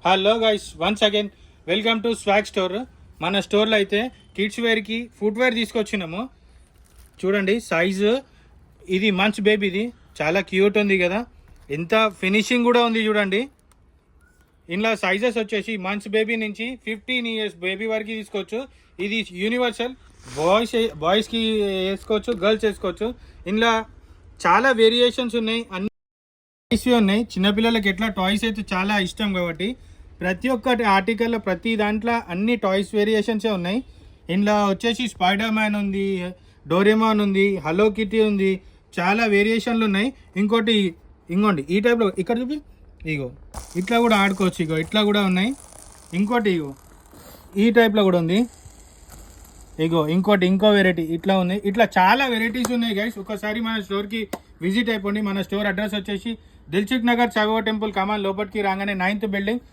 Hello guys, once again welcome to swag store. మన స్టోర్లో అయితే కిడ్స్ వేర్కి ఫుట్వేర్ తీసుకొచ్చినాము. చూడండి సైజు, ఇది మంచ్ బేబీది, చాలా క్యూట్ ఉంది కదా, ఎంత ఫినిషింగ్ కూడా ఉంది చూడండి. ఇందులో సైజెస్ వచ్చేసి మంచ్ బేబీ నుంచి 15 years బేబీ వరకు తీసుకోవచ్చు. ఇది యూనివర్సల్, బాయ్స్కి వేసుకోవచ్చు, గర్ల్స్ వేసుకోవచ్చు. ఇందులో చాలా వేరియేషన్స్ ఉన్నాయి, అన్ని టాయ్స్ ఉన్నాయి. చిన్నపిల్లలకి ఎట్లా టాయ్స్ అయితే చాలా ఇష్టం కాబట్టి ప్రతి ఒక్కటి ఆర్టికల్లో ప్రతి దాంట్లో అన్ని టాయ్స్ వేరియేషన్సే ఉన్నాయి. ఇందులో వచ్చేసి స్పైడర్ మ్యాన్ ఉంది, డోరేమాన్ ఉంది, హలో కిటీ ఉంది, చాలా వేరియేషన్లు ఉన్నాయి. ఇంకోండి ఈ టైప్లో ఇక్కడ చూపి, ఇగో ఇట్లా కూడా ఆడుకోవచ్చు, ఇగో ఇట్లా కూడా ఉన్నాయి. ఇంకోటి ఇగో ఈ టైప్లో కూడా ఉంది, ఇగో ఇంకో వెరైటీ ఇట్లా ఉంది. ఇట్లా చాలా వెరైటీస్ ఉన్నాయి గైస్. ఒకసారి మన స్టోర్కి విజిట్ అయిపోండి. మన స్టోర్ అడ్రస్ వచ్చేసి దిల్సుఖ్ నగర్ సాయిబాబా టెంపుల్ కమాన్ లోపలికి రాగానే 9th బిల్డింగ్